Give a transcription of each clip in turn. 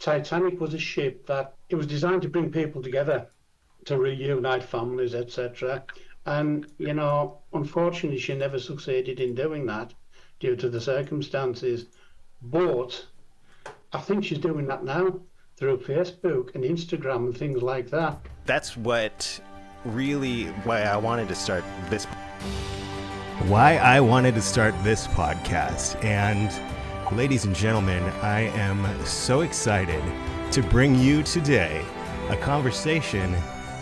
Titanic was a ship that it was designed to bring people together, to reunite families, etc. And, unfortunately, she never succeeded in doing that due to the circumstances. But I think she's doing that now through Facebook and Instagram and things like that. That's why I wanted to start this. Why I wanted to start this podcast. And ladies and gentlemen, I am so excited to bring you today a conversation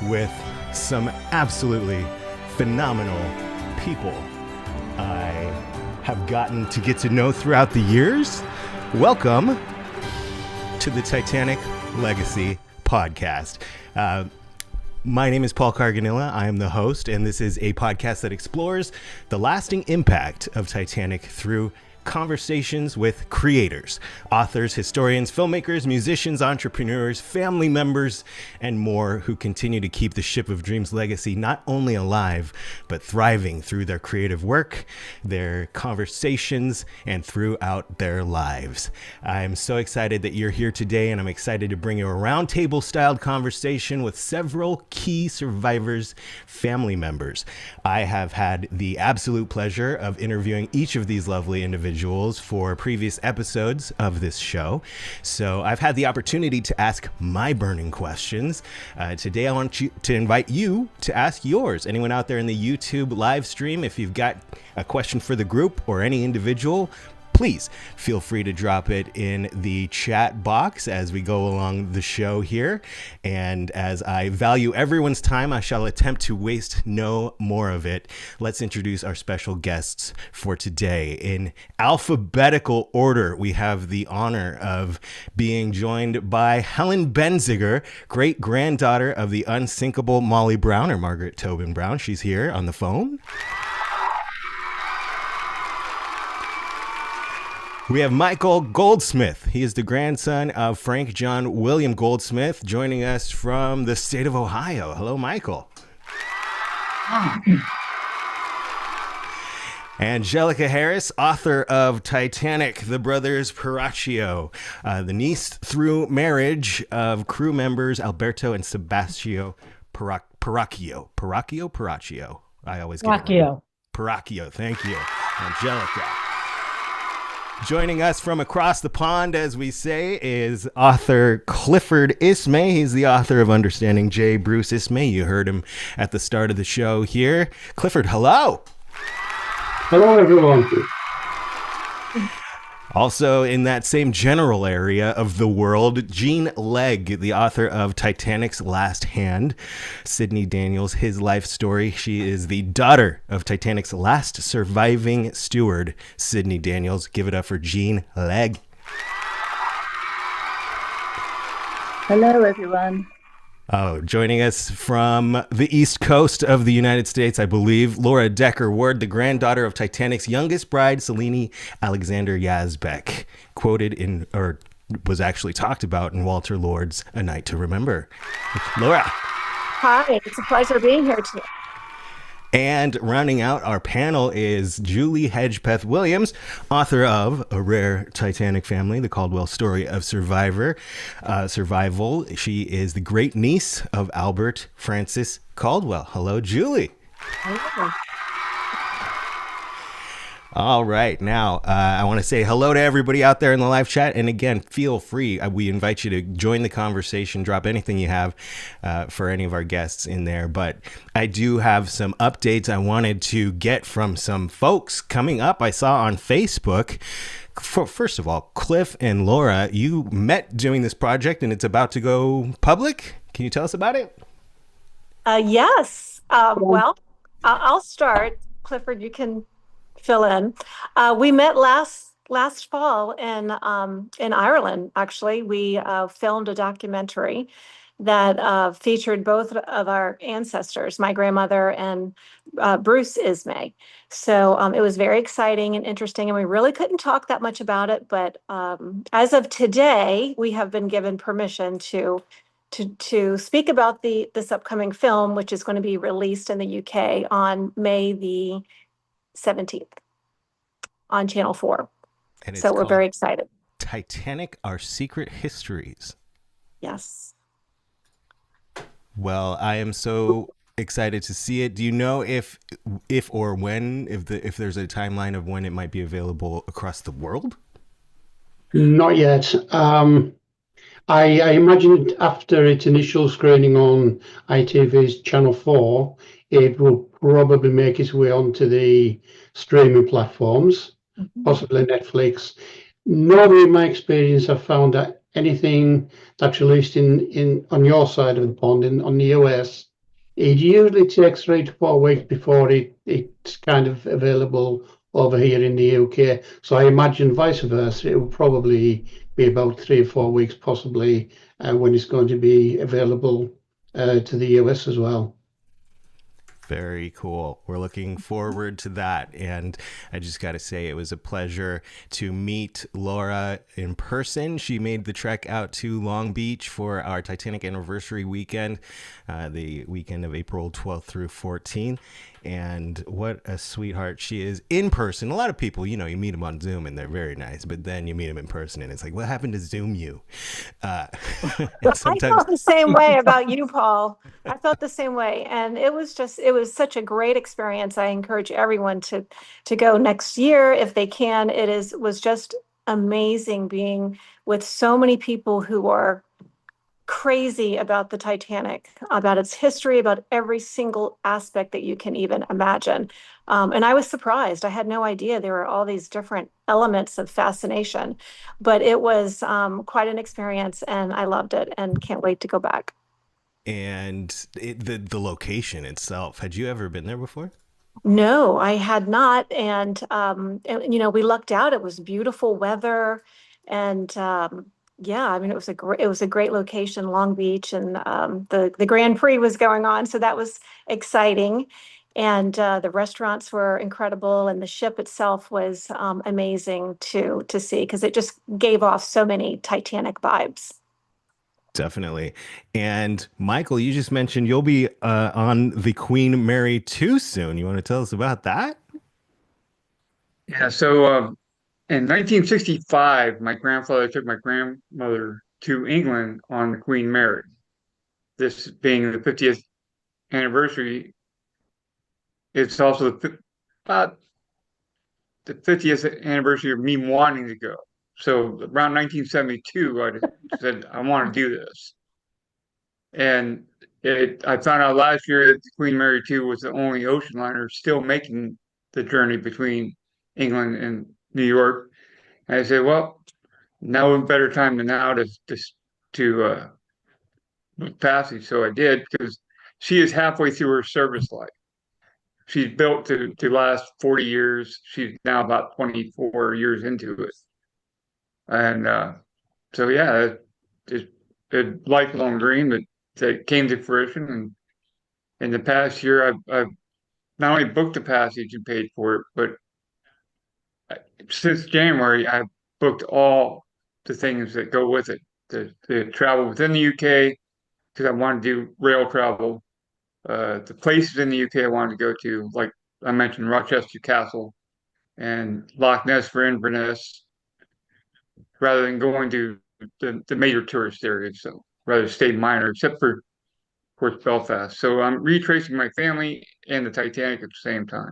with some absolutely phenomenal people I have gotten to get to know throughout the years. Welcome to the Titanic Legacy Podcast. My name is Paul Carganilla. I am the host, and this is a podcast that explores the lasting impact of Titanic through conversations with creators, authors, historians, filmmakers, musicians, entrepreneurs, family members, and more who continue to keep the Ship of Dreams legacy not only alive, but thriving through their creative work, their conversations, and throughout their lives. I'm so excited that you're here today, and I'm excited to bring you a roundtable styled conversation with several key survivors' family members. I have had the absolute pleasure of interviewing each of these lovely individuals for previous episodes of this show. So I've had the opportunity to ask my burning questions. Today I want to invite you to ask yours. Anyone out there in the YouTube live stream, if you've got a question for the group or any individual, please feel free to drop it in the chat box as we go along the show here. And as I value everyone's time, I shall attempt to waste no more of it. Let's introduce our special guests for today. In alphabetical order, we have the honor of being joined by Helen Benziger, great-granddaughter of the unsinkable Molly Brown, or Margaret Tobin Brown. She's here on the phone. We have Michael Goldsmith. He is the grandson of Frank John William Goldsmith, joining us from the state of Ohio. Hello, Michael. Angelica Harris, author of Titanic, The Brothers Peracchio, the niece through marriage of crew members Alberto and Sebastiano Peracchio. Peracchio. I always get it wrong. Peracchio. Thank you, Angelica. Joining us from across the pond, as we say, is author Clifford Ismay. He's the author of Understanding J. Bruce Ismay. You heard him at the start of the show here. Clifford, hello. Hello, everyone. Also in that same general area of the world, Jean Legg, the author of Titanic's Last Hand. Celiney Daniels, his life story. She is the daughter of Titanic's last surviving steward, Celiney Daniels. Give it up for Jean Legg. Hello, everyone. Oh, joining us from the East Coast of the United States, I believe, Laura Decker Ward, the granddaughter of Titanic's youngest bride, Celiney Alexander Yasbeck, quoted in, or was actually talked about in Walter Lord's A Night to Remember. Laura. Hi, it's a pleasure being here today. And rounding out our panel is Julie Hedgepeth Williams, author of A Rare Titanic Family, the Caldwell Story of Survival. She is the great-niece of Albert Francis Caldwell. Hello, Julie. Hello. All right. Now, I want to say hello to everybody out there in the live chat. And again, feel free. We invite you to join the conversation, drop anything you have for any of our guests in there. But I do have some updates I wanted to get from some folks coming up I saw on Facebook. First of all, Cliff and Laura, you met doing this project and it's about to go public. Can you tell us about it? Yes. Well, I'll start. Clifford, you can fill in. We met last fall in Ireland. Actually, we filmed a documentary that featured both of our ancestors, my grandmother and Bruce Ismay. So it was very exciting and interesting, and we really couldn't talk that much about it. But as of today, we have been given permission to speak about this upcoming film, which is going to be released in the UK on May the 17th on Channel 4. And so we're very excited. Titanic, Our Secret Histories. Yes. Well, I am so excited to see it. Do you know if or when, if there's a timeline of when it might be available across the world? Not yet. I imagine after its initial screening on ITV's Channel 4, it will probably make its way onto the streaming platforms, possibly Netflix. Normally, in my experience, I've found that anything that's released in on your side of the pond, on the US, it usually takes 3 to 4 weeks before it's kind of available over here in the UK. So I imagine vice versa, it will probably be about 3 or 4 weeks, possibly, when it's going to be available to the US as well. Very cool. We're looking forward to that. And I just got to say, it was a pleasure to meet Laura in person. She made the trek out to Long Beach for our Titanic anniversary weekend, the weekend of April 12th through 14th. And what a sweetheart she is in person. A lot of people, you meet them on Zoom and they're very nice, but then you meet them in person and it's like, what happened to Zoom you? I felt the same way about you, Paul. I felt the same way. And it was such a great experience. I encourage everyone to go next year if they can. Was just amazing being with so many people who are crazy about the Titanic, about its history, about every single aspect that you can even imagine. And I was surprised. I had no idea there were all these different elements of fascination, but it was quite an experience and I loved it and can't wait to go back. And the location itself, had you ever been there before? No, I had not. We lucked out. It was beautiful weather. And yeah, I mean, it was a great location, Long Beach, and the Grand Prix was going on. So that was exciting. And the restaurants were incredible. And the ship itself was amazing to see because it just gave off so many Titanic vibes. Definitely. And Michael, you just mentioned you'll be on the Queen Mary 2 soon. You want to tell us about that? Yeah, so in 1965, my grandfather took my grandmother to England on the Queen Mary. This being the 50th anniversary, it's also about the 50th anniversary of me wanting to go. So around 1972, I said, I want to do this. And I found out last year that the Queen Mary 2 was the only ocean liner still making the journey between England and New York. And I said, well, now is a better time than now to book passage. So I did because she is halfway through her service life. She's built to last 40 years. She's now about 24 years into it. And so, yeah, it's a lifelong dream that came to fruition. And in the past year, I've not only booked a passage and paid for it, but since January, I've booked all the things that go with it. The travel within the UK, because I want to do rail travel. The places in the UK I wanted to go to, like I mentioned, Rochester Castle and Loch Ness for Inverness, rather than going to the major tourist areas. So rather stay minor, except for, of course, Belfast. So I'm retracing my family and the Titanic at the same time.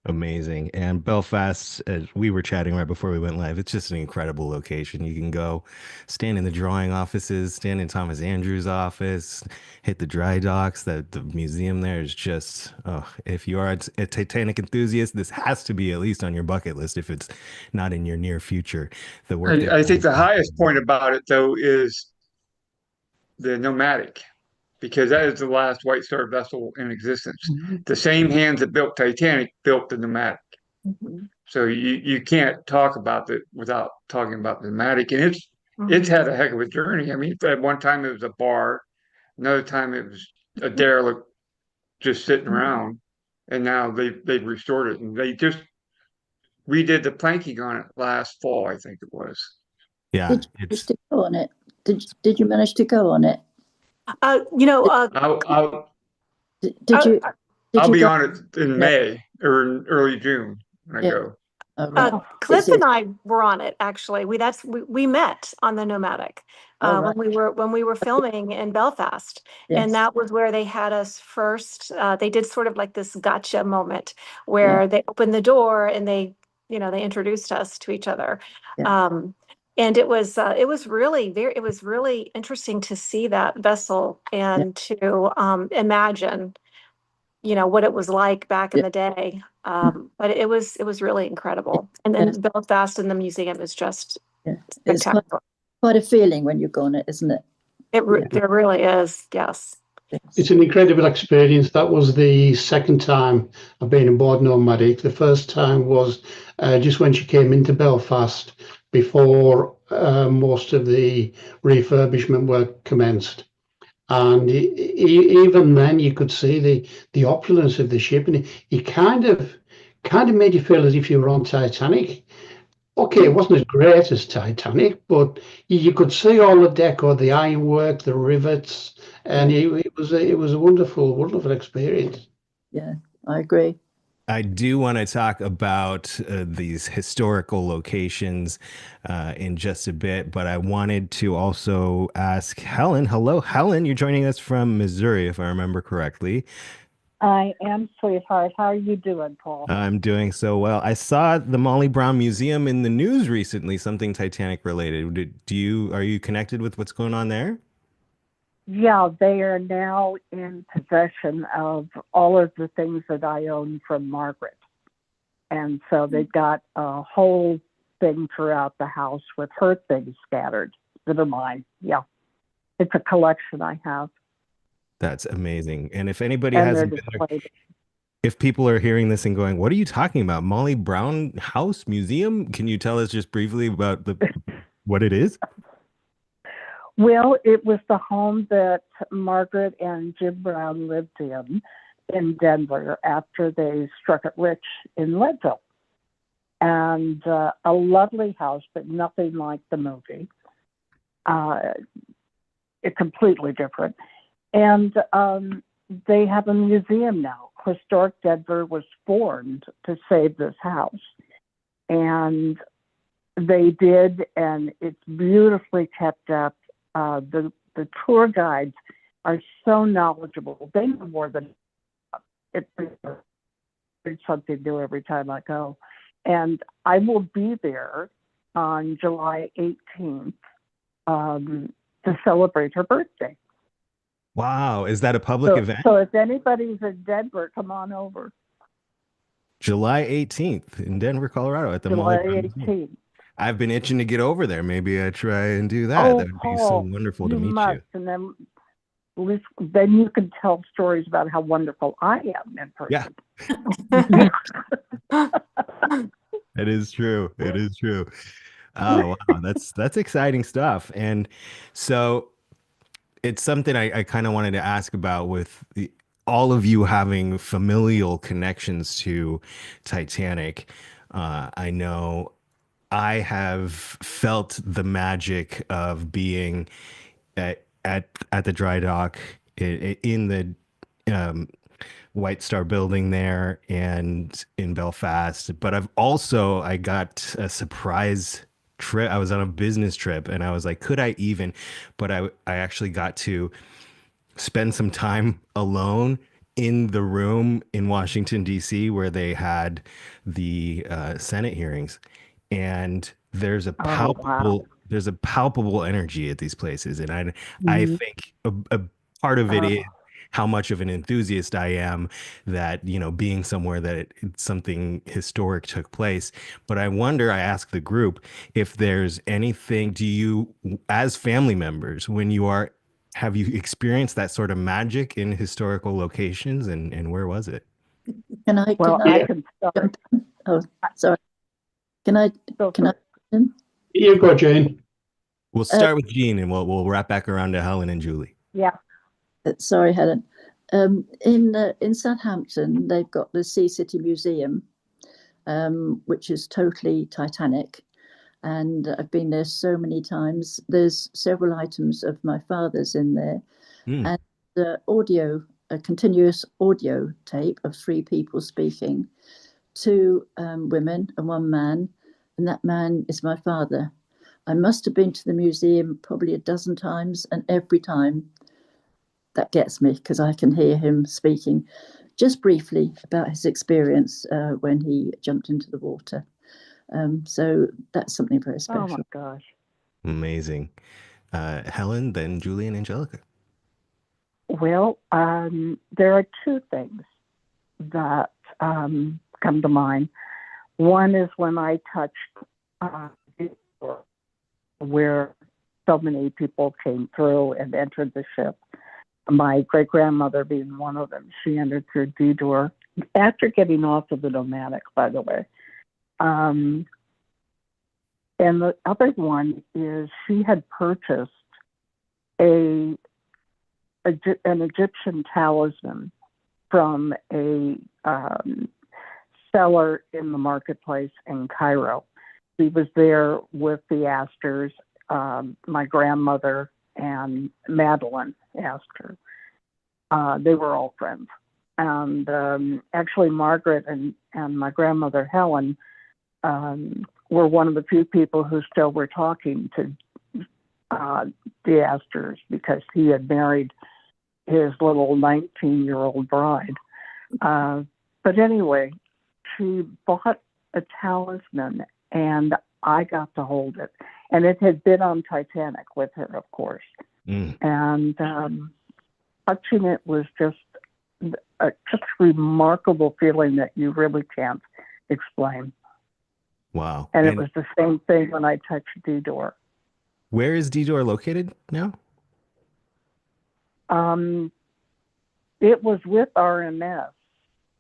Amazing. And Belfast, as we were chatting right before we went live, it's just an incredible location. You can go stand in the drawing offices, stand in Thomas Andrews' office, hit the dry docks. The museum there is just, if you are a Titanic enthusiast, this has to be at least on your bucket list if it's not in your near future. The work I think the highest point about it, though, is the nomadic, because that is the last White Star vessel in existence. The same hands that built Titanic built the nomadic. So you can't talk about it without talking about the nomadic. And it's had a heck of a journey. I mean, at one time it was a bar, another time it was a derelict just sitting around, and now they've restored it. And they just redid the planking on it last fall, I think it was. Yeah. Did you manage to go on it? Did you manage to go on it? I'll be on it in May or in early June when I go. Oh, right. Cliff It's and I were on it actually. We met on the Nomadic Oh, right. when we were filming in Belfast, and Yes. that was where they had us first. They did sort of like this gotcha moment Yeah. where they opened the door and they introduced us to each other. Yeah. And it was it was really interesting to see that vessel and to imagine what it was like back in Yeah. the day. But it was really incredible. And Yeah. then Belfast and the museum is just Yeah. It's spectacular. quite a feeling when you go on it, isn't it? There really is. Yes. Yes. It's an incredible experience. That was the second time I've been aboard Nomadic. The first time was just when she came into Belfast before most of the refurbishment work commenced. And even then, you could see the opulence of the ship, and it kind of made you feel as if you were on Titanic. Okay, it wasn't as great as Titanic, but you could see all the decor, the ironwork, the rivets, and it was a wonderful, wonderful experience. Yeah, I agree. I do want to talk about these historical locations in just a bit, but I wanted to also ask Helen. Hello, Helen. You're joining us from Missouri, if I remember correctly. I am, sweetheart. How are you doing, Paul? I'm doing so well. I saw the Molly Brown Museum in the news recently, something Titanic related. Are you connected with what's going on there? Yeah, they are now in possession of all of the things that I own from Margaret. And so they've got a whole thing throughout the house with her things scattered that are mine. Yeah. It's a collection I have. That's amazing. And if anybody And hasn't they're been there, displayed. if people are hearing this and going, what are you talking about? Molly Brown House Museum? Can you tell us just briefly about what it is? Well, it was the home that Margaret and Jim Brown lived in Denver after they struck it rich in Leadville. And a lovely house, but nothing like the movie. It's completely different. And they have a museum now. Historic Denver was formed to save this house. And they did, and it's beautifully kept up. The tour guides are so knowledgeable. They know more than it's something new every time I go. And I will be there on July 18th to celebrate her birthday. Wow. Is that a public event? So if anybody's in Denver, come on over. July 18th in Denver, Colorado at the July Molly Brown Museum. 18th. I've been itching to get over there. Maybe I try and do that. Oh, That would be so Paul, wonderful to you meet must. you. And then you can tell stories about how wonderful I am in person. Yeah. It is true. It is true. Oh, wow. That's exciting stuff. And so it's something I kind of wanted to ask about with all of you having familial connections to Titanic. I know I have felt the magic of being at the dry dock in the White Star building there and in Belfast. But I got a surprise trip. I was on a business trip and I was like, could I even? But I actually got to spend some time alone in the room in Washington, D.C., where they had the Senate hearings. And there's a palpable energy at these places. And I think a part of it is how much of an enthusiast I am that, being somewhere that something historic took place. But I ask the group if there's anything, as family members, have you experienced that sort of magic in historical locations, and where was it? I can start. Oh, sorry. Can I? You go, Jane. We'll start with Jean and we'll wrap back around to Helen and Julie. Yeah. Sorry, Helen. In Southampton, they've got the Sea City Museum, which is totally Titanic. And I've been there so many times. There's several items of my father's in there. And a continuous audio tape of 3 people speaking two women and one man, and that man is my father. I must have been to the museum probably a dozen times, and every time that gets me because I can hear him speaking just briefly about his experience when he jumped into the water. So that's something very special. Oh my gosh. Amazing. Helen, then Julie and Angelica. Well, there are two things that come to mind. One is when I touched where so many people came through and entered the ship. My great-grandmother being one of them. She entered through D door after getting off of the Nomadic, by the way. And the other one is she had purchased an Egyptian talisman from a seller in the marketplace in Cairo. He was there with the Astors, my grandmother, and Madeline Astor. They were all friends. And actually, Margaret and my grandmother, Helen, were one of the few people who still were talking to the Astors because he had married his little 19-year-old bride. But anyway, she bought a talisman, and I got to hold it. And it had been on Titanic with her, of course. And touching it was just a remarkable feeling that you really can't explain. Wow. And it was the same thing when I touched D door. Where is D door located now? It was with RMS.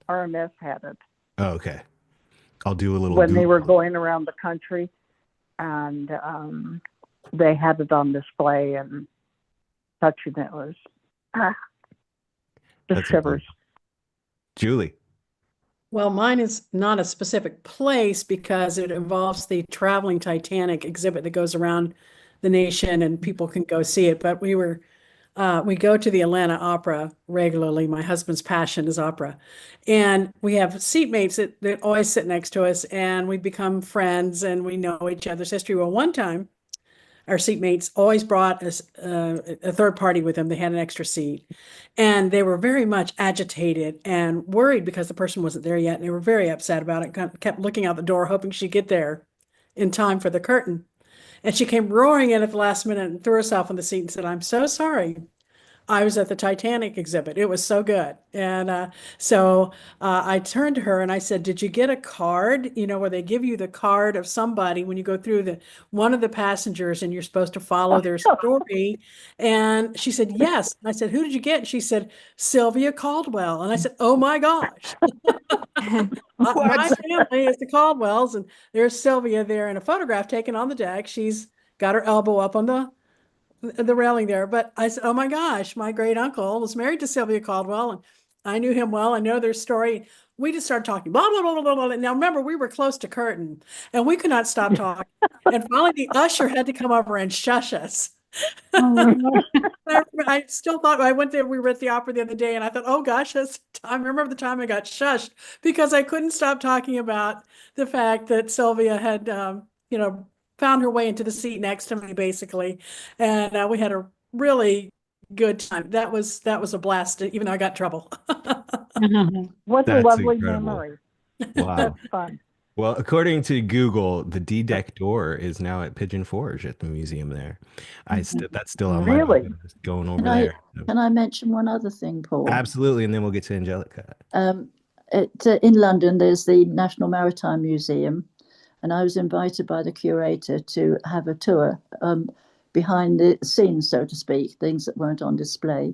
RMS had it. Oh, okay. I'll do a little when they Google. were going around the country, and they had it on display, and touching it was just That's shivers. Julie. Well, mine is not a specific place because it involves the traveling Titanic exhibit that goes around the nation and people can go see it. But we go to the Atlanta Opera regularly. My husband's passion is opera. And we have seatmates that always sit next to us, and we become friends and we know each other's history. Well, one time, our seatmates always brought us a third party with them. They had an extra seat. And they were very much agitated and worried because the person wasn't there yet. And they were very upset about it, kept looking out the door, hoping she'd get there in time for the curtain. And she came roaring in at the last minute and threw herself on the seat and said, "I'm so sorry. I was at the Titanic exhibit. It was so good." And so I turned to her and I said, "Did you get a card, where they give you the card of somebody when you go through one of the passengers and you're supposed to follow their story?" And she said, "Yes." And I said, "Who did you get?" And she said, "Sylvia Caldwell." And I said, "Oh my gosh." My family is the Caldwells, and there's Sylvia there in a photograph taken on the deck. She's got her elbow up on the railing there. But I said, "Oh my gosh, my great uncle was married to Sylvia Caldwell, and I knew him well. I know their story." We just started talking, blah, blah, blah, blah, blah. Now, remember, we were close to curtain, and we could not stop talking. And finally, the usher had to come over and shush us. I still thought, I went there, we were at the opera the other day, and I thought, oh gosh, I remember the time I got shushed because I couldn't stop talking about the fact that Sylvia had, found her way into the seat next to me, basically. And we had a really good time. That was a blast, even though I got in trouble. What a That's lovely incredible. memory. Wow. That's fun. Well, according to Google, the D-deck door is now at Pigeon Forge at the museum there. That's still on my Really? bucket list, going over there. Can I mention one other thing, Paul? Absolutely, and then we'll get to Angelica. In London, there's the National Maritime Museum, and I was invited by the curator to have a tour behind the scenes, so to speak, things that weren't on display.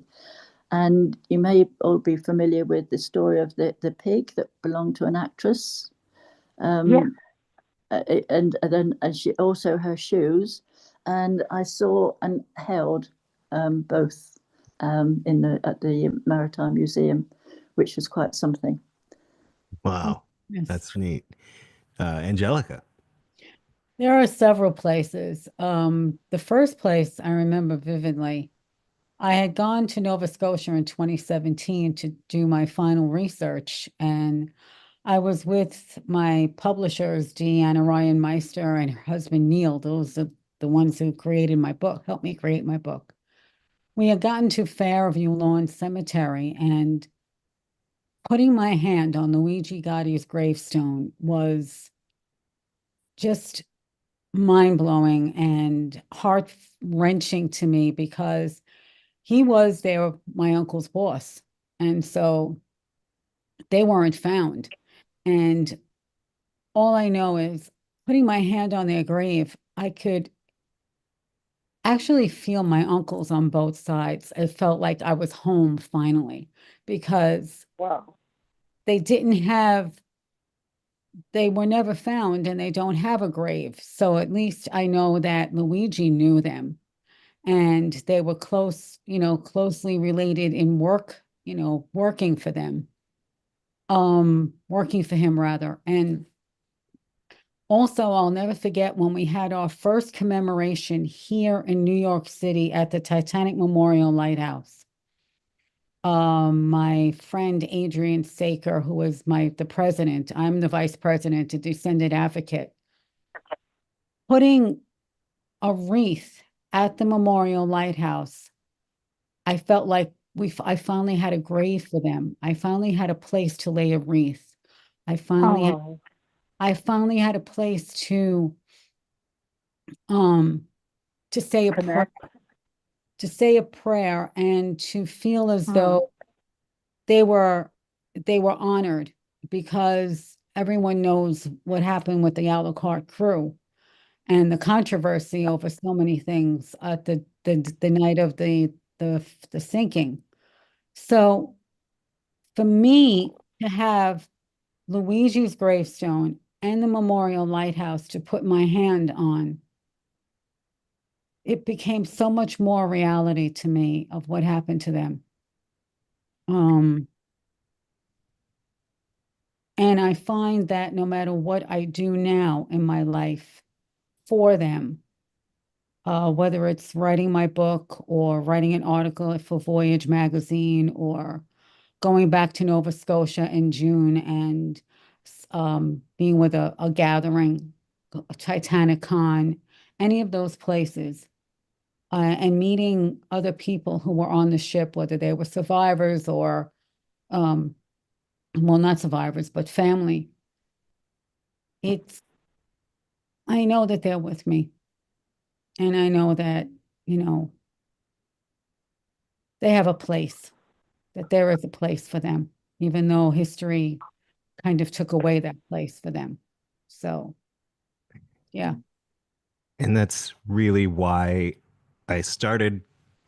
And you may all be familiar with the story of the pig that belonged to an actress. And she also her shoes, and I saw and held both at the Maritime Museum, which was quite something. Wow, Yes. that's neat. Angelica. There are several places. The first place I remember vividly, I had gone to Nova Scotia in 2017 to do my final research, and I was with my publishers, Deanna Ryan Meister and her husband Neil. Those are the ones who created my book, helped me create my book. We had gotten to Fairview Lawn Cemetery, and putting my hand on Luigi Gotti's gravestone was just mind-blowing and heart-wrenching to me, because he was my uncle's boss. And so they weren't found. And all I know is, putting my hand on their grave, I could actually feel my uncles on both sides. It felt like I was home finally, because Wow. they were never found, and they don't have a grave. So at least I know that Luigi knew them, and they were closely related in work, working for them, working for him rather. And also, I'll never forget when we had our first commemoration here in New York City at the Titanic Memorial Lighthouse. My friend Adrian Saker, who was the president, I'm the vice president, a descendant advocate, putting a wreath at the Memorial Lighthouse, I felt like I finally had a grave for them. I finally had a place to lay a wreath. I finally had a place to say a prayer, and to feel as though they were honored, because everyone knows what happened with the Alucard crew and the controversy over so many things at the night of the sinking. So for me to have Luigi's gravestone and the Memorial Lighthouse to put my hand on, it became so much more reality to me of what happened to them. And I find that no matter what I do now in my life for them, whether it's writing my book or writing an article for Voyage magazine, or going back to Nova Scotia in June and being with a gathering, a Titanic Con, any of those places, and meeting other people who were on the ship, whether they were survivors or, well, not survivors, but family. I know that they're with me. And I know that, they have a place, that there is a place for them, even though history kind of took away that place for them. So, yeah. And that's really why I started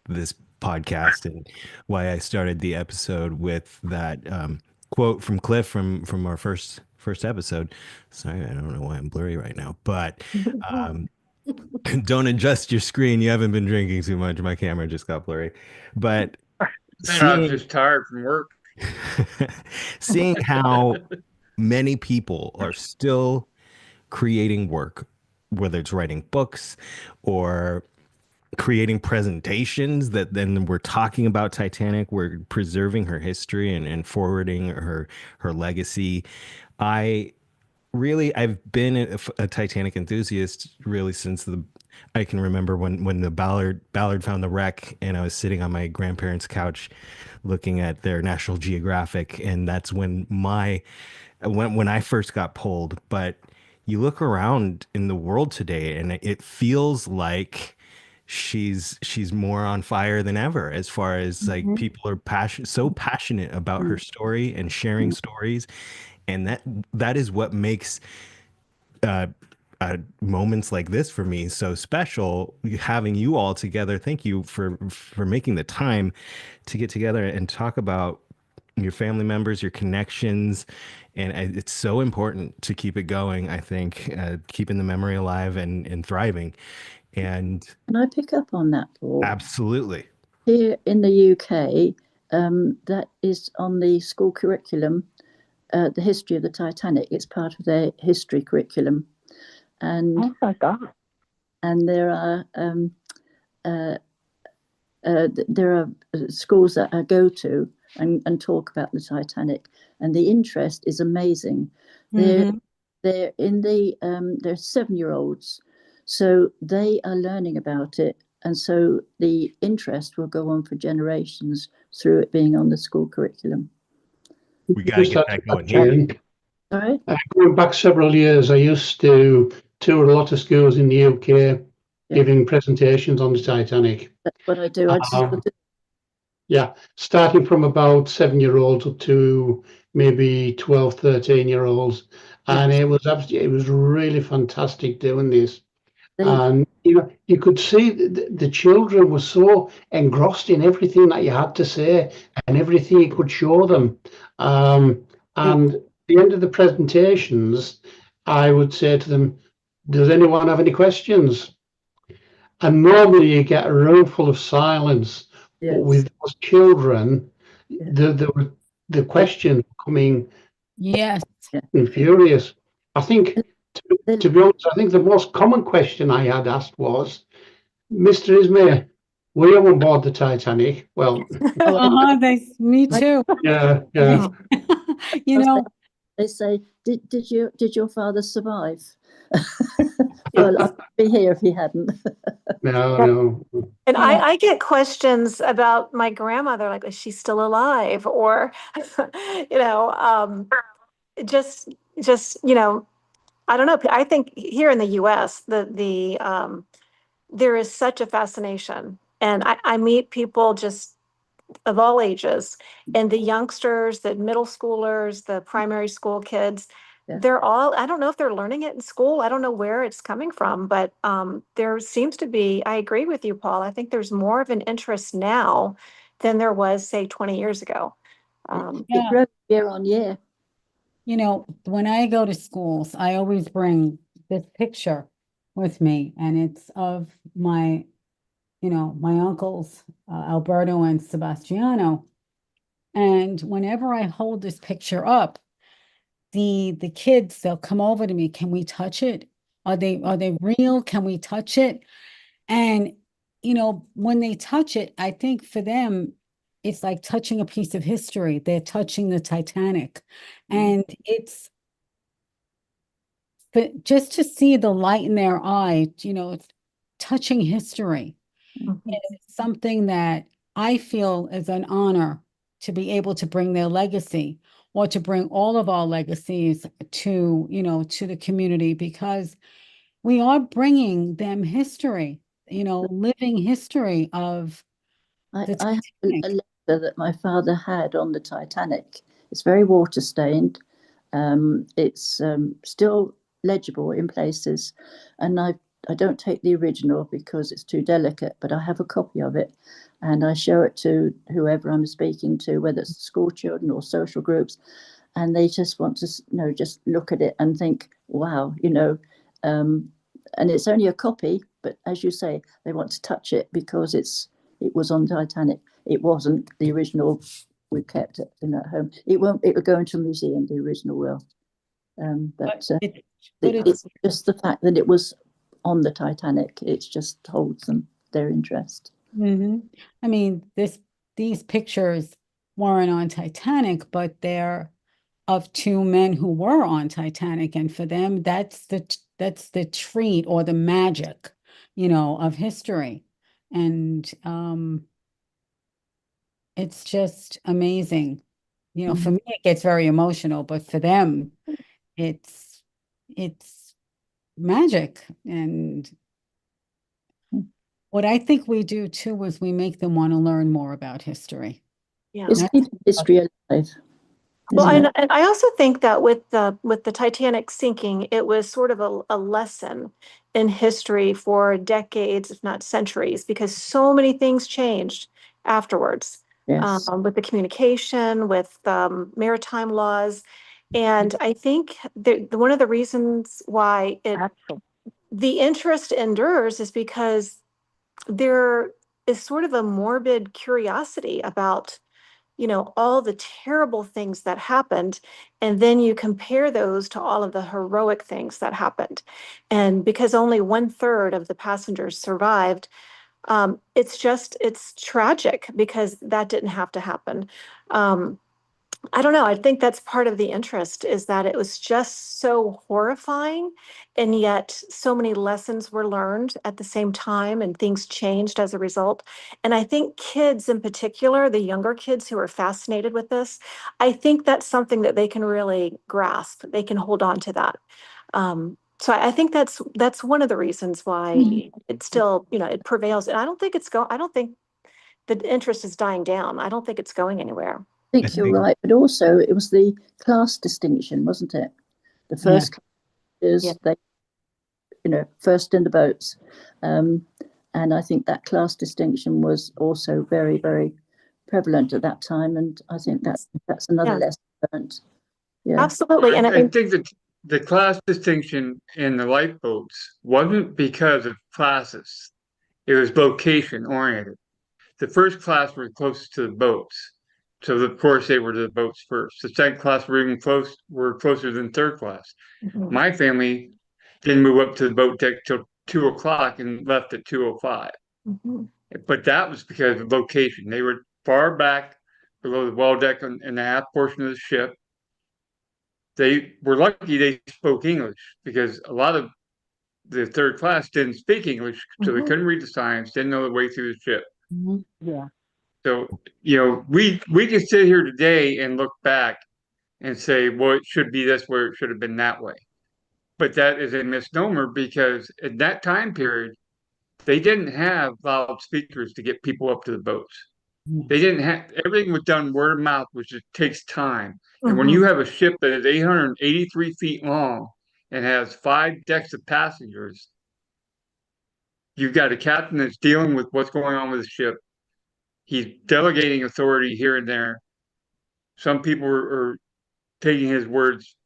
this podcast, and why I started the episode with that quote from Cliff from our first episode. Sorry, I don't know why I'm blurry right now, but don't adjust your screen. You haven't been drinking too much. My camera just got blurry. But I was just tired from work. seeing how many people are still creating work, whether it's writing books or creating presentations that then we're talking about Titanic, we're preserving her history and forwarding her legacy. I've been a Titanic enthusiast really since I can remember when the Ballard found the wreck, and I was sitting on my grandparents' couch looking at their National Geographic, and that's when I first got pulled. But you look around in the world today, and it feels like she's more on fire than ever, as far as like people are so passionate about her story and sharing stories, and that is what makes moments like this for me so special. Having you all together, thank you for making the time to get together and talk about your family members, your connections. And it's so important to keep it going, I think, keeping the memory alive and thriving. And Can I pick up on that, Paul? absolutely. Here in the UK, that is on the school curriculum, the history of the Titanic. It's part of their history curriculum. And Oh my God. and there are schools that I go to and talk about the Titanic. And the interest is amazing. Mhm. They're in the they're 7-year-olds, so they are learning about it, and so the interest will go on for generations through it being on the school curriculum. We got to Just get had that to going here. Jane. All right. Going back several years, I used to tour a lot of schools in the UK, giving presentations on the Titanic. That's what I do. I just Yeah, starting from about 7-year-olds up to maybe 12, 13-year-olds. And it was really fantastic doing this. And you could see the children were so engrossed in everything that you had to say and everything you could show them. And at the end of the presentations, I would say to them, does anyone have any questions? And normally you get a room full of silence. But with those children, the questions coming Yes. furious. I think, to be honest, I think the most common question I had asked was, Mr. Ismay, were you on board the Titanic? Well, Me too. yeah. You know, they say, did your father survive? Well, I'd be here if he hadn't. No. And I get questions about my grandmother, like, is she still alive? Or, just, I don't know. I think here in the US, there is such a fascination. And I meet people just of all ages, and the youngsters, the middle schoolers, the primary school kids, they're all, I don't know if they're learning it in school. I don't know where it's coming from, but there seems to be, I agree with you, Paul. I think there's more of an interest now than there was, say, 20 years ago. It grows year on year. When I go to schools, I always bring this picture with me, and it's of my uncles, Alberto and Sebastiano. And whenever I hold this picture up, the kids, they'll come over to me. Can we touch it? Are they real? Can we touch it? And, when they touch it, I think for them, it's like touching a piece of history. They're touching the Titanic. And it's just to see the light in their eye, it's touching history. It's something that I feel is an honor to be able to bring their legacy, or to bring all of our legacies to the community, because we are bringing them history, living history of the I have Titanic. a letter that my father had on the Titanic. It's very water stained. It's still legible in places, and I don't take the original because it's too delicate, but I have a copy of it, and I show it to whoever I'm speaking to, whether it's school children or social groups, and they just want to just look at it and think, wow, and it's only a copy, but as you say, they want to touch it because it was on Titanic. It wasn't the original. We kept it in at home. It won't. It will go into a museum. The original will. It's just the fact that it was on the Titanic. It just holds their interest. I mean, these pictures weren't on Titanic, but they're of two men who were on Titanic, and for them, that's the treat or the magic, of history, and it's just amazing. For me, it gets very emotional, but for them, it's magic. And what I think we do too is we make them want to learn more about history. It's keeping history alive. Well, and I also think that with the Titanic sinking, it was sort of a lesson in history for decades, if not centuries, because so many things changed afterwards. Yes. With the communication, with maritime laws. And I think one of the reasons why the interest endures is because there is sort of a morbid curiosity about all the terrible things that happened. And then you compare those to all of the heroic things that happened. And because only 1/3 of the passengers survived, It's tragic because that didn't have to happen. I don't know. I think that's part of the interest, is that it was just so horrifying, and yet so many lessons were learned at the same time, and things changed as a result. And I think kids in particular, the younger kids who are fascinated with this, I think that's something that they can really grasp. They can hold on to that. So I think that's one of the reasons why it still, it prevails. And I don't think I don't think the interest is dying down. I don't think it's going anywhere. I think you're right, but also it was the class distinction, wasn't it? The first classes, they, first in the boats, and I think that class distinction was also very, very prevalent at that time, and I think that's another lesson learned. Yeah, absolutely. And I think that the class distinction in the lifeboats wasn't because of classes; it was location oriented. The first class were closest to the boats. So of course they were to the boats first. The second class were even closer than third class. Mhm. My family didn't move up to the boat deck till 2 o'clock and left at 2:05. Mhm. But that was because of location. They were far back below the well deck in the aft portion of the ship. They were lucky they spoke English, because a lot of the third class didn't speak English, so they Mhm. couldn't read the signs, didn't know the way through the ship. Yeah. So, we can sit here today and look back and say, well, it should be this way, it should have been that way. But that is a misnomer, because at that time period, they didn't have loudspeakers to get people up to the boats. They didn't have, everything was done word of mouth, which just takes time. And when you have a ship that is 883 feet long and has 5 decks of passengers, you've got a captain that's dealing with what's going on with the ship. He's delegating authority here and there. Some people are taking his words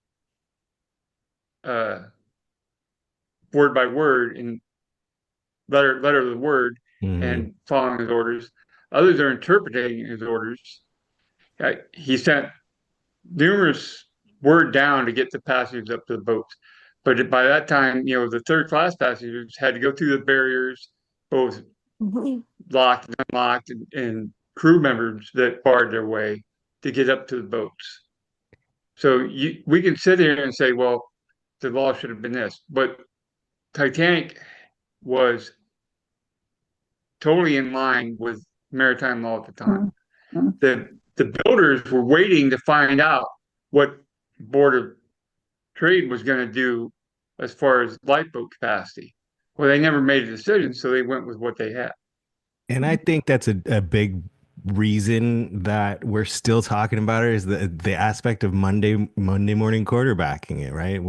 word by word and letter of the word and following his orders. Others are interpreting his orders. He sent numerous word down to get the passengers up to the boats. But by that time, the third class passengers had to go through the barriers, both locked and unlocked, and crew members that barred their way to get up to the boats. So we can sit here and say, well, the law should have been this, but Titanic was totally in line with maritime law at the time. The builders were waiting to find out what Board of Trade was going to do as far as lifeboat capacity. Well, they never made a decision, so they went with what they had. And I think that's a big reason that we're still talking about it, is the aspect of Monday morning quarterbacking it, right?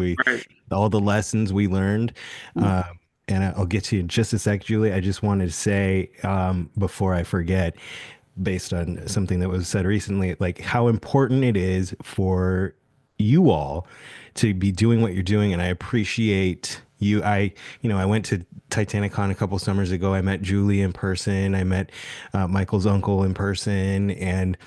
All the lessons we learned. And I'll get to you in just a sec, Julie. I just wanted to say, before I forget, based on something that was said recently, like how important it is for you all to be doing what you're doing. And I appreciate you. I went to TitaniCon a couple summers ago. I met Julie in person. I met Michael's uncle in person. And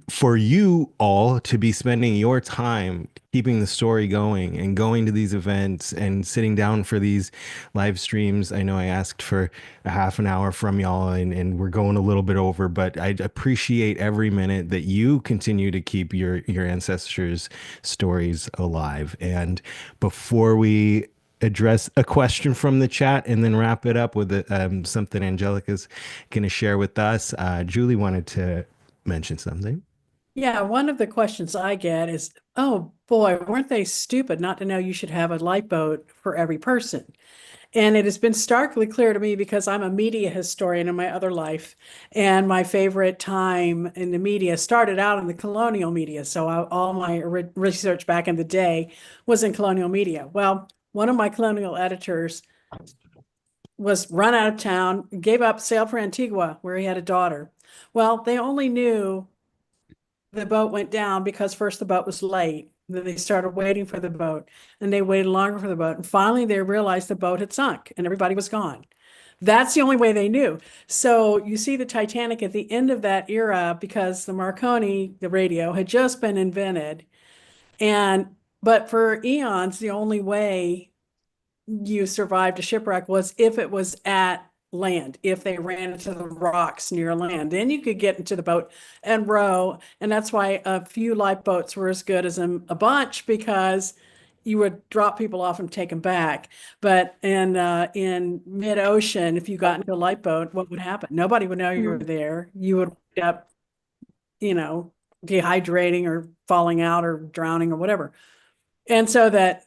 for you all to be spending your time keeping the story going and going to these events and sitting down for these live streams. I know I asked for a half an hour from y'all, and we're going a little bit over, but I appreciate every minute that you continue to keep your ancestors' stories alive. And before we address a question from the chat and then wrap it up with something Angelica's going to share with us, Julie wanted to mention something. Yeah, one of the questions I get is, oh boy, weren't they stupid not to know you should have a lifeboat for every person? And it has been starkly clear to me, because I'm a media historian in my other life, and my favorite time in the media started out in the colonial media. So all my research back in the day was in colonial media. Well, one of my colonial editors was run out of town, gave up, sailed for Antigua, where he had a daughter. Well, they only knew the boat went down because first the boat was late. Then they started waiting for the boat, and they waited longer for the boat. And finally they realized the boat had sunk and everybody was gone. That's the only way they knew. So you see the Titanic at the end of that era, because the Marconi, the radio, had just been invented. But for eons, the only way you survived a shipwreck was if it was at land if they ran into the rocks near land. Then you could get into the boat and row. And that's why a few lifeboats were as good as a bunch, because you would drop people off and take them back. But in mid-ocean, if you got into a lifeboat, what would happen? Nobody would know you were there. You would end up, dehydrating or falling out or drowning or whatever. And so that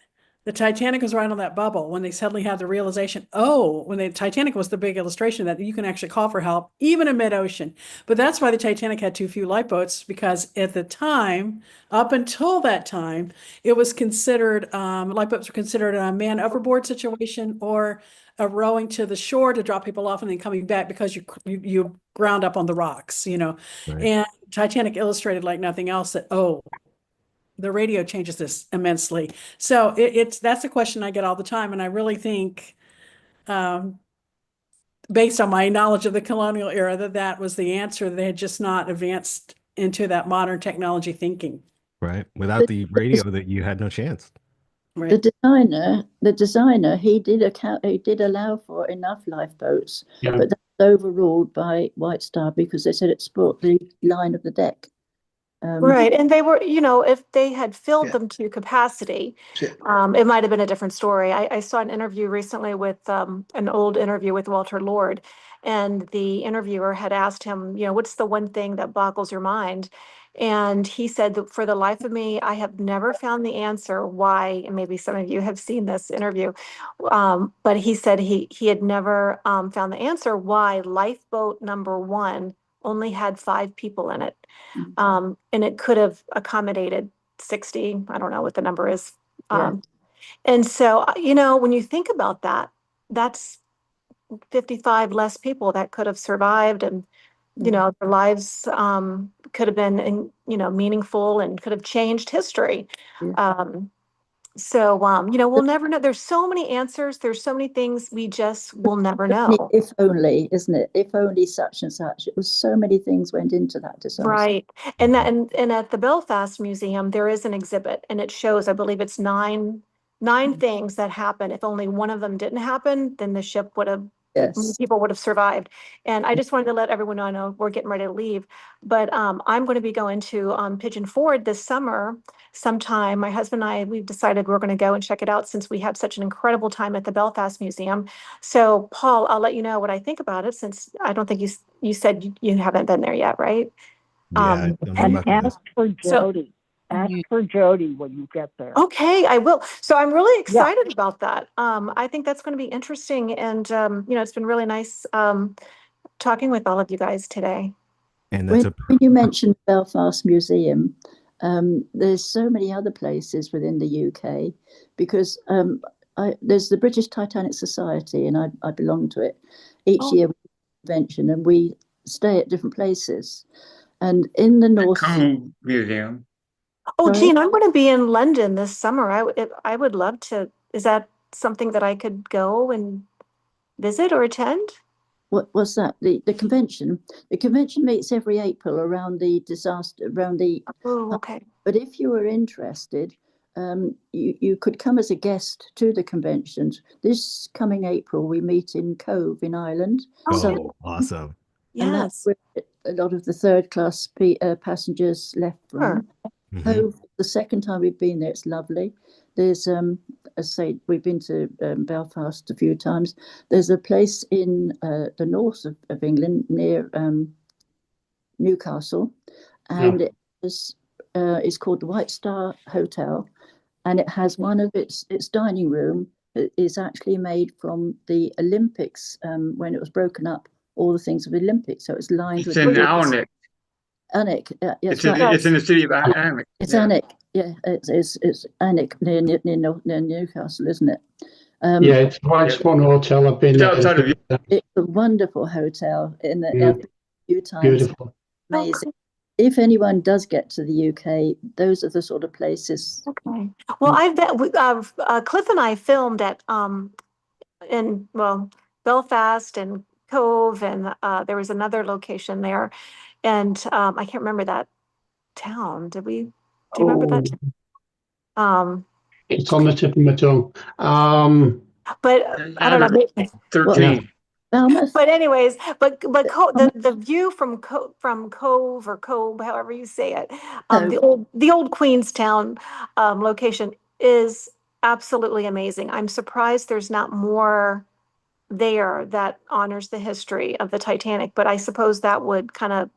the Titanic was right on that bubble when they suddenly had the realization, when the Titanic was the big illustration that you can actually call for help, even in mid-ocean. But that's why the Titanic had too few lifeboats, because at the time, up until that time, it was considered, lifeboats were considered a man overboard situation or a rowing to the shore to drop people off and then coming back because you ground up on the rocks, Right. And Titanic illustrated like nothing else that, the radio changes this immensely. So that's a question I get all the time. And I really think, based on my knowledge of the colonial era, that was the answer. They had just not advanced into that modern technology thinking. Right. Without the radio, that you had no chance. Right. The designer, he did allow for enough lifeboats, Yeah. but that was overruled by White Star because they said it spoilt the line of the deck. Right. And they were, if they had filled them to capacity, it might have been a different story. I saw an interview recently with an old interview with Walter Lord, and the interviewer had asked him, what's the one thing that boggles your mind? And he said that for the life of me, I have never found the answer why, and maybe some of you have seen this interview, but he said he had never found the answer why lifeboat number 1 only had 5 people in it. And it could have accommodated 60. I don't know what the number is. And so, when you think about that, that's 55 less people that could have survived, and, their lives could have been, meaningful and could have changed history. So, we'll never know. There's so many answers. There's so many things we just will never know. If only, isn't it? If only such and such. It was so many things went into that disaster. Right. And at the Belfast Museum, there is an exhibit, and it shows, I believe it's nine things that happen. If only one of them didn't happen, then the ship would have, people would have survived. And I just wanted to let everyone know, I know we're getting ready to leave, but I'm going to be going to Pigeon Forge this summer sometime. My husband and I, we've decided we're going to go and check it out since we had such an incredible time at the Belfast Museum. So, Paul, I'll let you know what I think about it, since I don't think you said you haven't been there yet, right? Yeah, and ask for Jody. Ask for Jody when you get there. Okay, I will. So I'm really excited about that. I think that's going to be interesting. And, it's been really nice talking with all of you guys today. And when you mentioned Belfast Museum, there's so many other places within the UK, because there's the British Titanic Society, and I belong to it. Each year we have a convention, and we stay at different places. And in the North Museum. Oh, Jean, I'm going to be in London this summer. I would love to. Is that something that I could go and visit or attend? What was that? The convention? The convention meets every April around the disaster, around the... Oh, okay. But if you were interested, you could come as a guest to the conventions. This coming April, we meet in Cove in Ireland. Oh, awesome. And that's where a lot of the third class passengers left from. Cove, the second time we've been there, it's lovely. There's, as I say, we've been to Belfast a few times. There's a place in the north of England near Newcastle, and it's called the White Star Hotel, and it has one of its dining room is actually made from the Olympics when it was broken up. All the things of the Olympics, so it's lined with. It's in Alnwick. Alnwick, it's in the city of Alnwick. It's Alnwick, it's Alnwick near Newcastle, isn't it? It's quite a one hotel. I've been there. It's a wonderful hotel in the few times. Beautiful, amazing. If anyone does get to the UK, those are the sort of places. Okay. Well, Cliff and I filmed at Belfast and Cove, and there was another location there, and I can't remember that town. Do you remember that? It's on the tip of my tongue. But I don't know. 13. Falmouth. But anyways, the view from Cove or Cove, however you say it, the old Queenstown location is absolutely amazing. I'm surprised there's not more there that honors the history of the Titanic, but I suppose that would kind of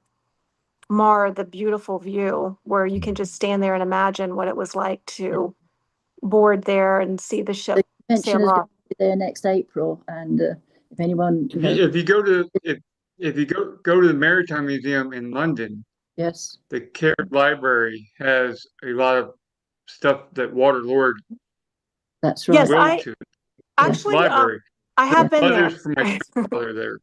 mar the beautiful view where you can just stand there and imagine what it was like to board there and see the ship The convention sail is going off. to be there next April, and if anyone, If you go to the Maritime Museum in London, yes, the Caird Library has a lot of stuff that Waterlord that's right. Yes, wrote to. actually, Library. I have been there. Letters from my grandfather there.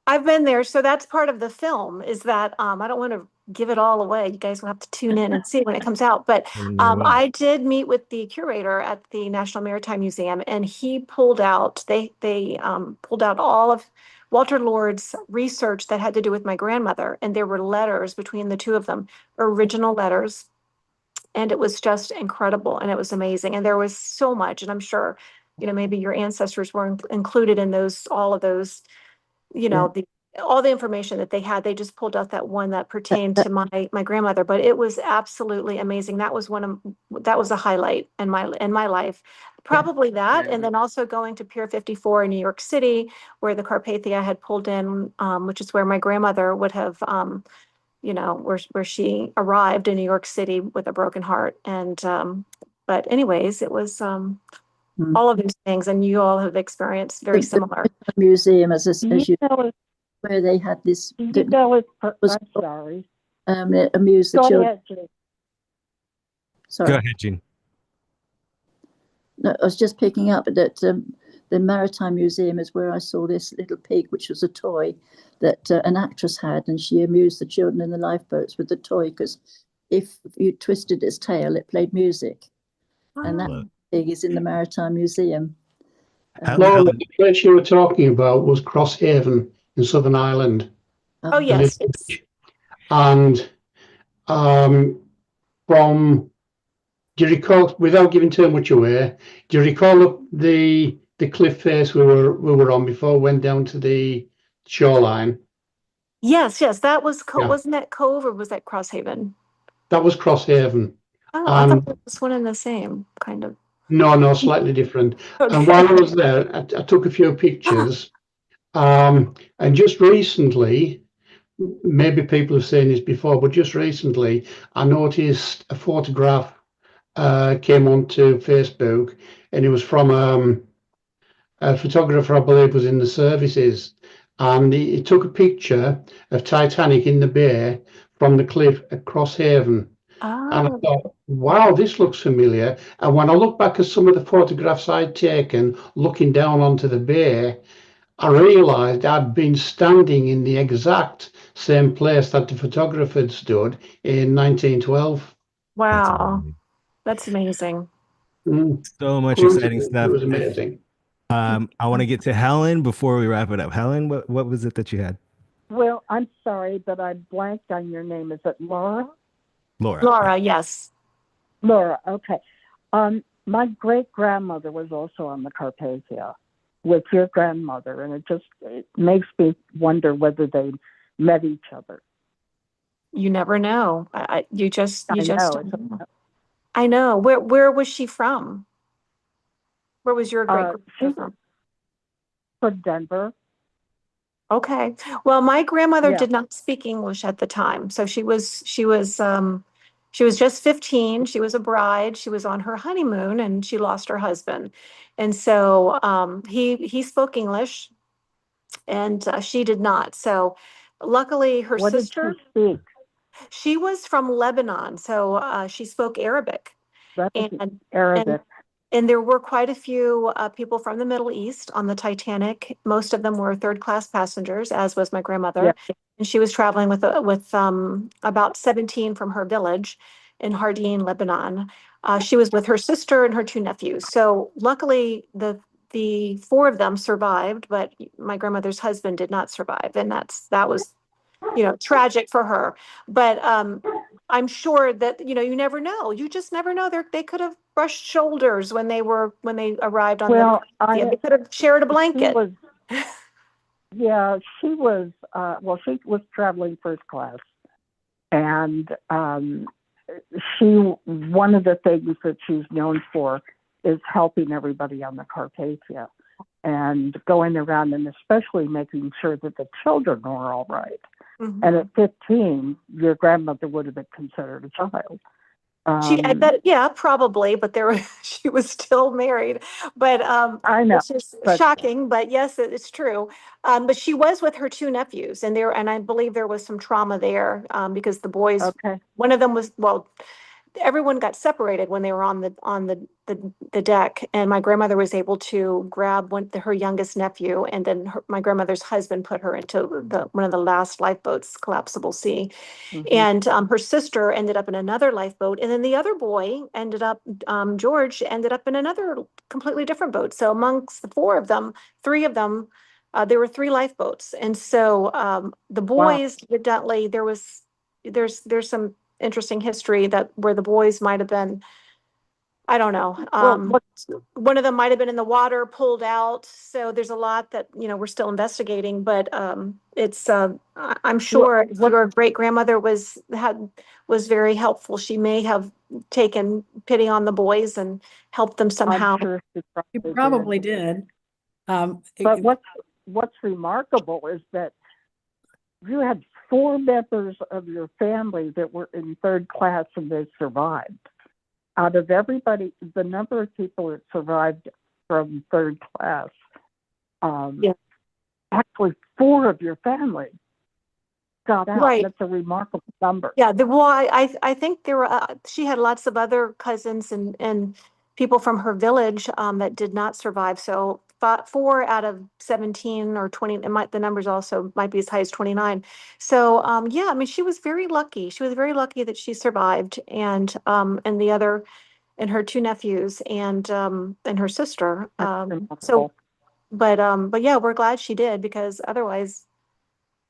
I've been there, so that's part of the film. Is that I don't want to give it all away. You guys will have to tune in and see when it comes out. But I did meet with the curator at the National Maritime Museum, and he pulled out. They pulled out all of Walter Lord's research that had to do with my grandmother, and there were letters between the two of them, original letters, and it was just incredible, and it was amazing, and there was so much, and I'm sure, maybe your ancestors were included in all of those. All the information that they had, they just pulled out that one that pertained to my grandmother, but it was absolutely amazing. That was a highlight in my life. Probably that, and then also going to Pier 54 in New York City, where the Carpathia had pulled in, which is where my grandmother would have, where she arrived in New York City with a broken heart. And but anyways, it was all of these things, and you all have experienced very similar. The museum, as you where they had this. I'm sorry. Amuse the children. Sorry. Go ahead, Jean. No, I was just picking up that the Maritime Museum is where I saw this little pig, which was a toy that an actress had, and she amused the children in the lifeboats with the toy, because if you twisted its tail, it played music. And that pig is in the Maritime Museum. Laura, the place you were talking about was Crosshaven in Southern Ireland. Oh, yes. And do you recall, without giving too much away, do you recall the cliff face we were on before we went down to the shoreline? Yes, that was wasn't that Cove, or was that Crosshaven? That was Crosshaven. Oh, I thought it was one and the same, kind of. No, slightly different. Okay. And while I was there, I took a few pictures. And just recently, maybe people have seen this before, but just recently, I noticed a photograph came onto Facebook, and it was from a photographer I believe was in the services, and he took a picture of Titanic in the bay from the cliff at Crosshaven. And I thought, wow, this looks familiar. And when I look back at some of the photographs I'd taken looking down onto the bay, I realised I'd been standing in the exact same place that the photographer had stood in 1912. Wow, that's amazing. So much exciting stuff. It was amazing. I want to get to Helen before we wrap it up. Helen, what was it that you had? Well, I'm sorry, but I blanked on your name. Is it Laura? Laura, yes. Laura, okay. My great-grandmother was also on the Carpathia with your grandmother, and it makes me wonder whether they met each other. You never know. You just know. don't know. I know. Where was she from? Where was your great-grandmother from? From Denver. Okay. Well, my grandmother did not speak English at the time, so she was just 15. She was a bride. She was on her honeymoon, and she lost her husband. And so he spoke English, and she did not. So luckily, her sister. What did she speak? She was from Lebanon, so she spoke Arabic. Arabic. And there were quite a few people from the Middle East on the Titanic. Most of them were third-class passengers, as was my grandmother. Yeah. And she was traveling with about 17 from her village in Hardin, Lebanon. She was with her sister and her two nephews. So luckily, the four of them survived, but my grandmother's husband did not survive, and that was tragic for her. But I'm sure that you never know. You just never know. They could have brushed shoulders when they arrived on they could have shared a blanket. Yeah, she was, she was traveling first class. And one of the things that she's known for is helping everybody on the Carpathia and going around and especially making sure that the children were all right. Mhm. And at 15, your grandmother would have been considered a child. I bet, yeah, probably, but she was still married. But I know, it's just but shocking. But yes, it's true. But she was with her two nephews, and I believe there was some trauma there because the boys, okay. one of them was, well, everyone got separated when they were on the deck, and my grandmother was able to grab her youngest nephew, and then my grandmother's husband put her into one of the last lifeboats, collapsible sea. Mhm. And her sister ended up in another lifeboat, and then the other boy George ended up in another completely different boat. So amongst the four of them, three of them, there were three lifeboats, and so the Wow. boys evidently there's some interesting history where the boys might have been, I don't know. Well, One of them might have been in the water, pulled out. So there's a lot that, we're still investigating, but I'm sure your great grandmother was very helpful. She may have taken pity on the boys and helped them I'm somehow. sure she You probably did. probably did. But what's remarkable is that you had four members of your family that were in third class and they survived. Out of everybody, the number of people that survived from third class, Yeah. actually four of your family got out. Right. That's a remarkable number. Yeah, I think there were, she had lots of other cousins and people from her village that did not survive. So 4 out of 17 or 20, the numbers also might be as high as 29. So yeah, I mean, she was very lucky. She was very lucky that she survived, and her two nephews and her sister. That's So, remarkable. but yeah, we're glad she did, because otherwise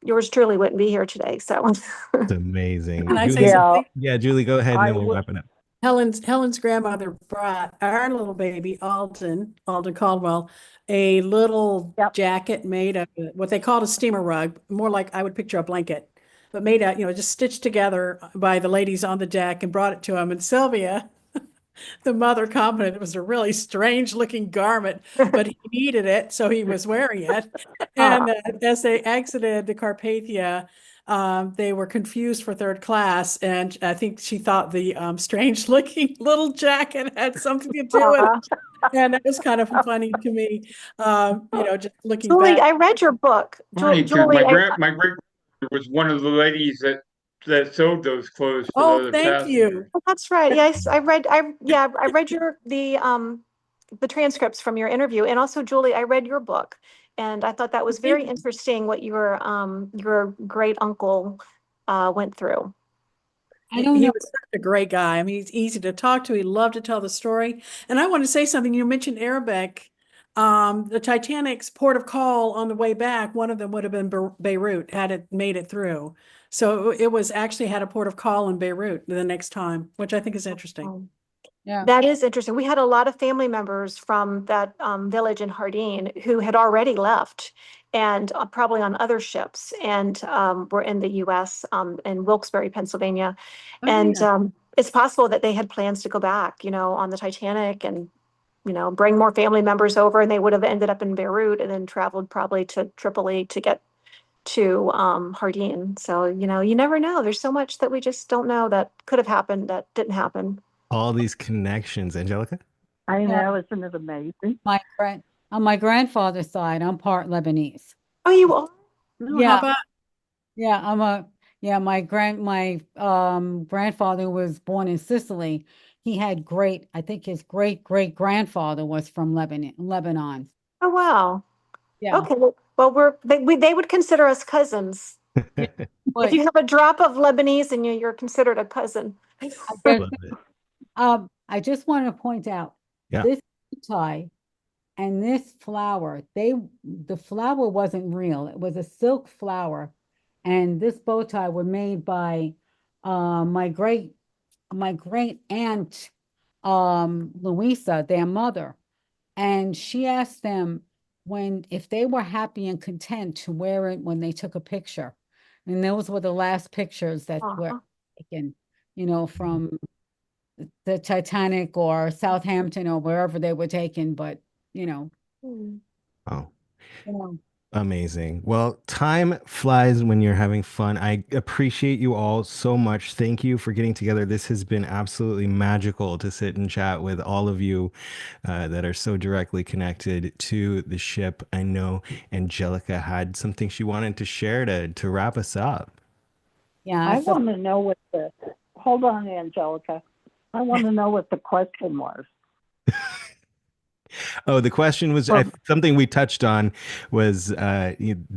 yours truly wouldn't be here today. So. It's amazing. Can I say Julie, something? yeah, Julie, go ahead and I then we'll would. wrap it up. Helen's grandmother brought our little baby, Alden Caldwell, a little Yep. jacket made of what they called a steamer rug, more like I would picture a blanket, but made out, just stitched together by the ladies on the deck, and brought it to him. And Sylvia, the mother, commented it was a really strange looking garment, but he needed it, so he was wearing it. And as they exited the Carpathia, they were confused for third class, and I think she thought the strange looking little jacket had something to do with it. And that was kind of funny to me, just looking Julie, back. I read your book. Right, 'cause Julie, my great was one of the ladies that sewed those clothes for the Oh, other thank you. oh, that's right. Yes, I read. I read the transcripts from your interview, and also Julie, I read your book, and I thought that was very interesting what your great uncle went through. I don't He know. was such a great guy. I mean, he's easy to talk to. He loved to tell the story. And I want to say something. You mentioned Arabic. The Titanic's port of call on the way back, one of them would have been Beirut, had it made it through. So it was actually had a port of call in Beirut the next time, which I think is interesting. Um, Yeah. That is interesting. We had a lot of family members from that village in Hardin who had already left, and probably on other ships, and were in the U.S. In Wilkes-Barre, Pennsylvania. Oh, And yeah. it's possible that they had plans to go back, on the Titanic, and bring more family members over, and they would have ended up in Beirut and then traveled probably to Tripoli to get to Hardin. So, you never know. There's so much that we just don't know that could have happened that didn't happen. All these connections, Angelica. I know, isn't it amazing? On my grandfather's side, I'm part Lebanese. Oh, you are? No, Yeah. how about Yeah, my grandfather was born in Sicily. He had I think his great grandfather was from Lebanon. Oh, wow. Yeah. Okay. Well, they would consider us cousins. If But you have a drop of Lebanese in you, you're considered a cousin. Love it. I just want to point out Yeah. this tie and this flower, the flower wasn't real. It was a silk flower. And this bow tie were made by my great aunt Louisa, their mother. And she asked them if they were happy and content to wear it when they took a picture. And those were the last pictures that were taken, from the Titanic or Southampton or wherever they were taken, but Oh, you know, amazing. Well, time flies when you're having fun. I appreciate you all so much. Thank you for getting together. This has been absolutely magical to sit and chat with all of you that are so directly connected to the ship. I know Angelica had something she wanted to share to wrap us up. yeah. I So want to know what the, hold on, Angelica. I want to know what the question was. Oh, the question was something we touched on was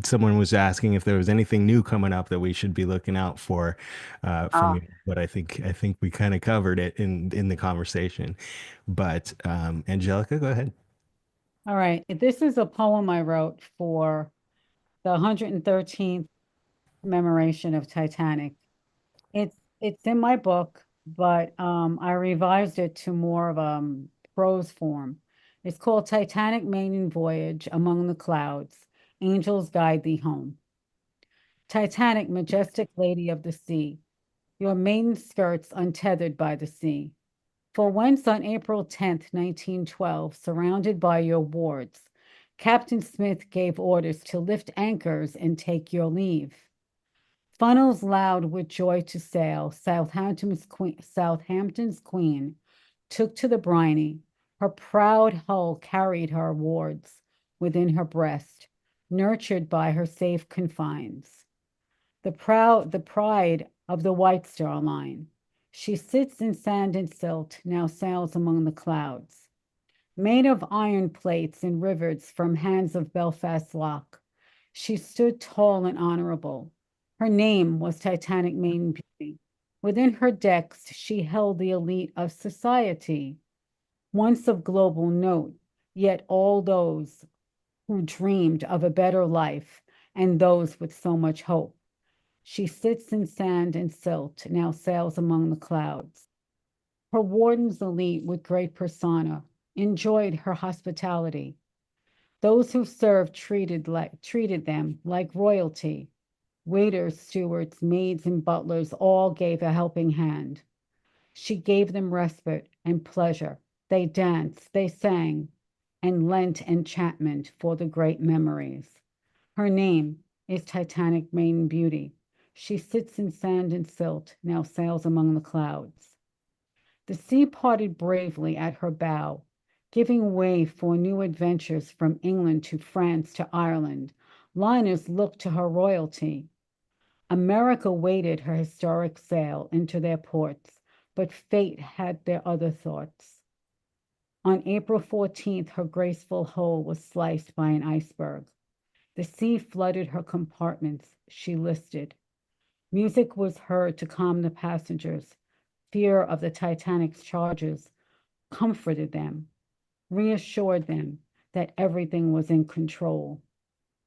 someone was asking if there was anything new coming up that we should be looking out for from you. But I think we kind of covered it in the conversation. But Angelica, go ahead. all right. This is a poem I wrote for the 113th commemoration of Titanic. It's in my book, but I revised it to more of a prose form. It's called Titanic Maiden Voyage Among the Clouds. Angels guide thee home. Titanic, majestic lady of the sea, your maiden skirts untethered by the sea. For whence on April 10th, 1912, surrounded by your wards, Captain Smith gave orders to lift anchors and take your leave. Funnels loud with joy to sail, Southampton's queen took to the briny. Her proud hull carried her wards within her breast, nurtured by her safe confines. The pride of the White Star Line. She sits in sand and silt, now sails among the clouds. Made of iron plates and rivets from hands of Belfast lock, she stood tall and honorable. Her name was Titanic Maiden Beauty. Within her decks, she held the elite of society, once of global note, yet all those who dreamed of a better life and those with so much hope. She sits in sand and silt, now sails among the clouds. Her wardens elite with great persona enjoyed her hospitality. Those who served treated them like royalty. Waiters, stewards, maids, and butlers all gave a helping hand. She gave them respite and pleasure. They danced, they sang, and lent enchantment for the great memories. Her name is Titanic Maiden Beauty. She sits in sand and silt, now sails among the clouds. The sea parted bravely at her bow, giving way for new adventures from England to France to Ireland. Liners looked to her royalty. America waited her historic sail into their ports, but fate had their other thoughts. On April 14th, her graceful hull was sliced by an iceberg. The sea flooded her compartments. She listed. Music was heard to calm the passengers. Fear of the Titanic's charges comforted them, reassured them that everything was in control.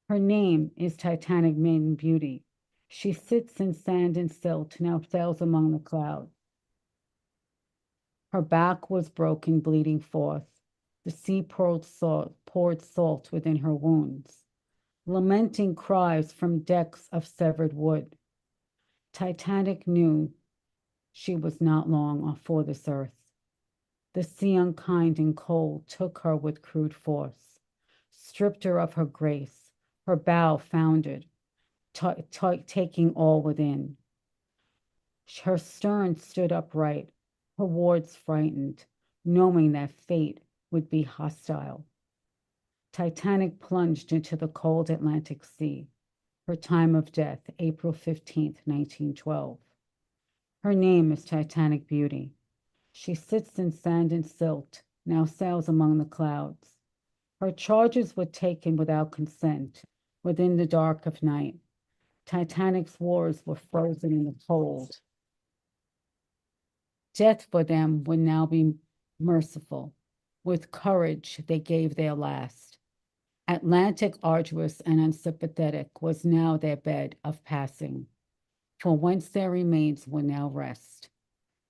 Her name is Titanic Maiden Beauty. She sits in sand and silt, now sails among the clouds. Her back was broken, bleeding forth. The sea poured salt within her wounds. Lamenting cries from decks of severed wood. Titanic knew she was not long for this earth. The sea unkind and cold took her with crude force, stripped her of her grace, her bow foundered, taking all within. Her stern stood upright, her wards frightened, knowing that fate would be hostile. Titanic plunged into the cold Atlantic Sea. Her time of death, April 15th, 1912. Her name is Titanic Beauty. She sits in sand and silt, now sails among the clouds. Her charges were taken without consent, within the dark of night. Titanic's wars were frozen in the cold. Death for them would now be merciful. With courage, they gave their last. Atlantic, arduous and unsympathetic, was now their bed of passing, for whence their remains will now rest.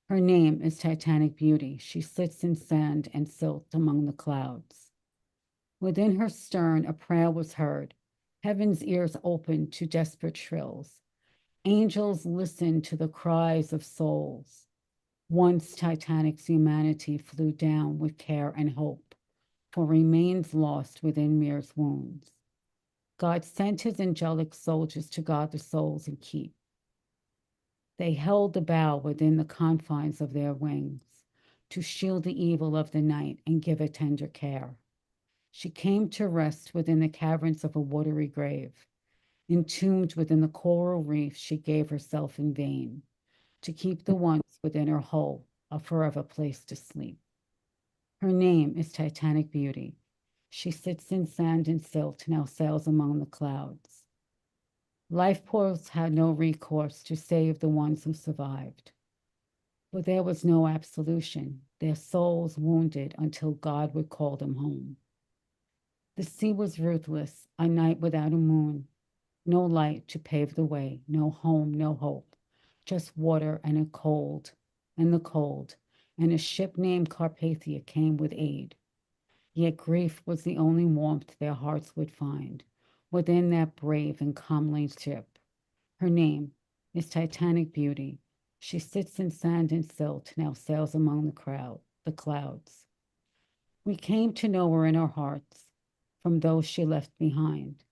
Her name is Titanic Beauty. She sits in sand and silt among the clouds. Within her stern, a prayer was heard. Heaven's ears opened to desperate shrills. Angels listened to the cries of souls. Once Titanic's humanity flew down with care and hope, for remains lost within Mir's wounds. God sent his angelic soldiers to guard the souls and keep. They held the bow within the confines of their wings, to shield the evil of the night and give it tender care. She came to rest within the caverns of a watery grave. Entombed within the coral reef, she gave herself in vain, to keep the ones within her hull a forever place to sleep. Her name is Titanic Beauty. She sits in sand and silt, now sails among the clouds. Lifeboats had no recourse to save the ones who survived. But there was no absolution, their souls wounded until God would call them home. The sea was ruthless, a night without a moon, no light to pave the way, no home, no hope, just water and the cold, and a ship named Carpathia came with aid. Yet grief was the only warmth their hearts would find within that brave and comely ship. Her name is Titanic Beauty. She sits in sand and silt, now sails among the clouds. We came to know her in our hearts, from those she left behind.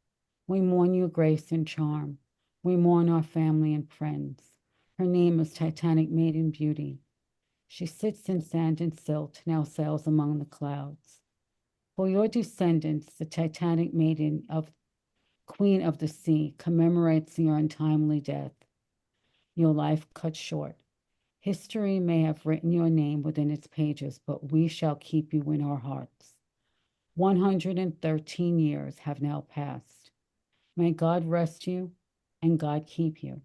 We mourn your grace and charm. We mourn our family and friends. Her name is Titanic Maiden Beauty. She sits in sand and silt, now sails among the clouds. For your descendants, the Titanic Maiden of Queen of the Sea commemorates your untimely death, your life cut short. History may have written your name within its pages, but we shall keep you in our hearts. 113 years have now passed. May God rest you and God keep you.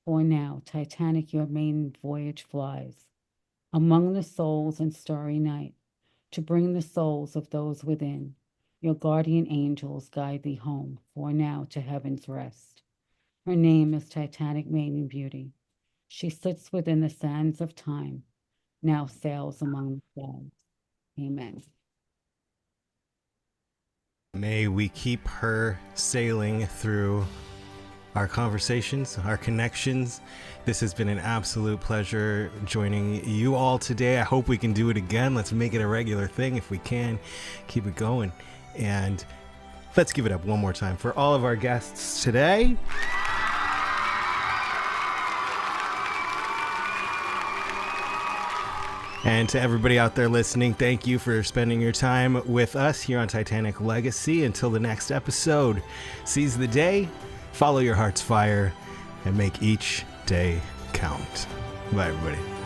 For now, Titanic, your maiden voyage flies among the souls in starry night, to bring the souls of those within. Your guardian angels guide thee home, for now to heaven's rest. Her name is Titanic Maiden Beauty. She sits within the sands of time, now sails among the clouds. Amen. May we keep her sailing through our conversations, our connections. This has been an absolute pleasure joining you all today. I hope we can do it again. Let's make it a regular thing if we can. Keep it going. And let's give it up one more time for all of our guests today. And to everybody out there listening, thank you for spending your time with us here on Titanic Legacy. Until the next episode, seize the day, follow your heart's fire, and make each day count. Bye, everybody.